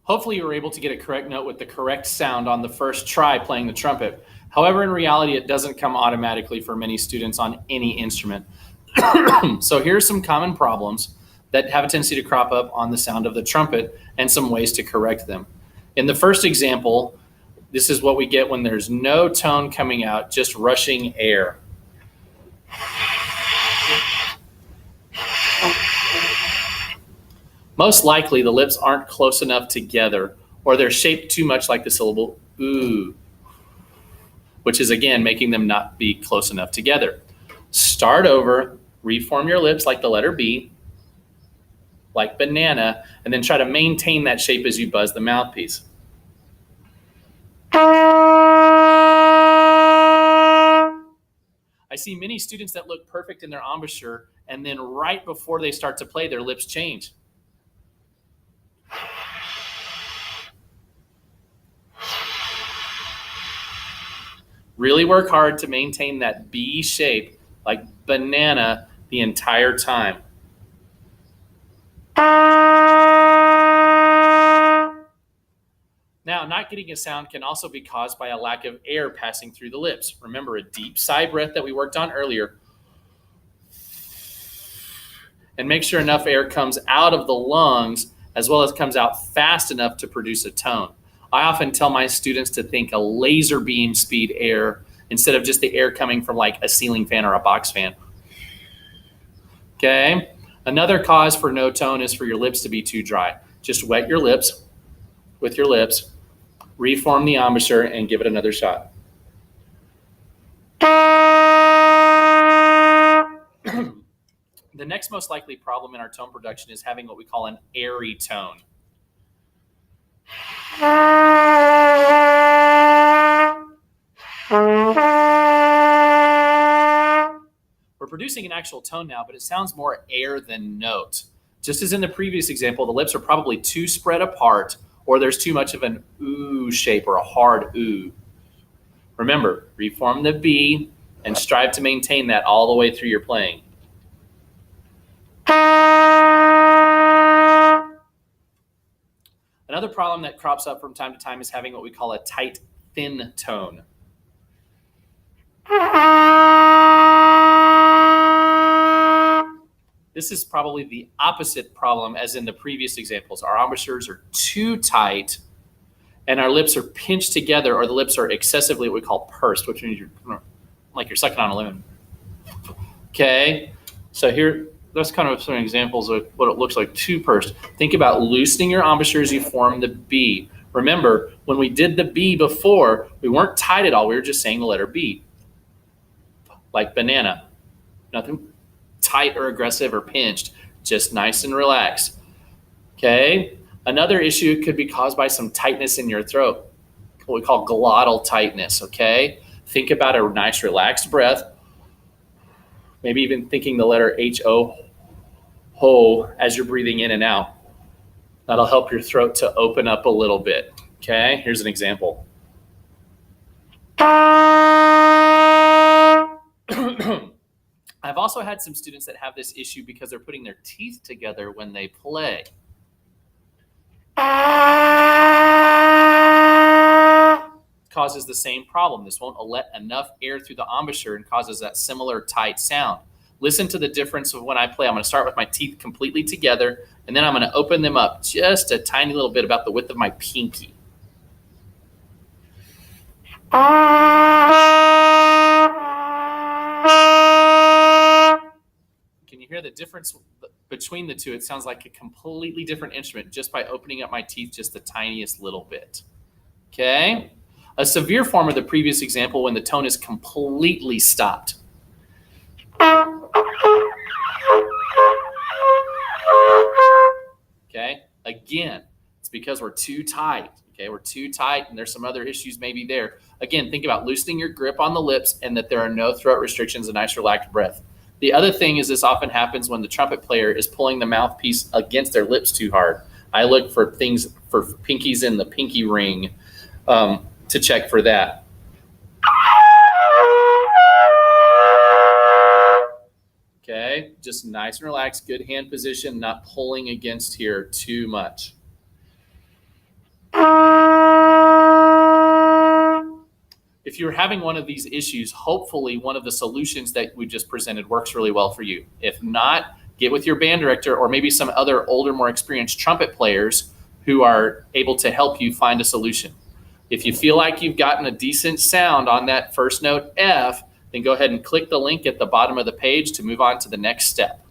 Hopefully you were able to get a correct note with the correct sound on the first try playing the trumpet. However, in reality, it doesn't come automatically for many students on any instrument. So here are some common problems that have a tendency to crop up on the sound of the trumpet and some ways to correct them. In the first example, this is what we get when there's no tone coming out, just rushing air. Most likely, the lips aren't close enough together, or they're shaped too much like the syllable ooh, which is again making them not be close enough together. Start over, reform your lips like the letter B, like banana, and then try to maintain that shape as you buzz the mouthpiece. I see many students that look perfect in their embouchure, and then right before they start to play, their lips change. Really work hard to maintain that B shape like banana the entire time. Now, not getting a sound can also be caused by a lack of air passing through the lips. Remember a deep sigh breath that we worked on earlier. And make sure enough air comes out of the lungs as well as comes out fast enough to produce a tone. I often tell my students to think a laser beam speed air instead of just the air coming from like a ceiling fan or a box fan. Okay. Another cause for no tone is for your lips to be too dry. Just wet your lips with your lips, reform the embouchure, and give it another shot. The next most likely problem in our tone production is having what we call an airy tone. We're producing an actual tone now, but it sounds more air than note. Just as in the previous example, the lips are probably too spread apart, or there's too much of an ooh shape or a hard ooh. Remember, reform the B and strive to maintain that all the way through your playing. Another problem that crops up from time to time is having what we call a tight, thin tone. This is probably the opposite problem as in the previous examples. Our embouchures are too tight and our lips are pinched together, or the lips are excessively what we call pursed, which means you're like you're sucking on a lemon. Okay, so here, that's kind of some examples of what it looks like too pursed. Think about loosening your embouchure as you form the B. Remember, when we did the B before, we weren't tight at all. We were just saying the letter B, like banana. Nothing tight or aggressive or pinched, just nice and relaxed. Okay. Another issue could be caused by some tightness in your throat, what we call glottal tightness. Okay. Think about a nice relaxed breath. Maybe even thinking the letter H-O, ho, as you're breathing in and out. That'll help your throat to open up a little bit. Okay. Here's an example. I've also had some students that have this issue because they're putting their teeth together when they play. Causes the same problem. This won't let enough air through the embouchure and causes that similar tight sound. Listen to the difference of when I play. I'm going to start with my teeth completely together, and then I'm going to open them up just a tiny little bit, about the width of my pinky. Can you hear the difference between the two? It sounds like a completely different instrument just by opening up my teeth just the tiniest little bit. Okay? A severe form of the previous example when the tone is completely stopped. Okay? Again, it's because we're too tight. Okay, we're too tight, and there's some other issues maybe there. Again, think about loosening your grip on the lips and that there are no throat restrictions, a nice relaxed breath. The other thing is this often happens when the trumpet player is pulling the mouthpiece against their lips too hard. I look for things for pinkies in the pinky ring to check for that. Okay, just nice and relaxed, good hand position, not pulling against here too much. If you're having one of these issues, hopefully one of the solutions that we just presented works really well for you. If not, get with your band director or maybe some other older, more experienced trumpet players who are able to help you find a solution. If you feel like you've gotten a decent sound on that first note F, then go ahead and click the link at the bottom of the page to move on to the next step.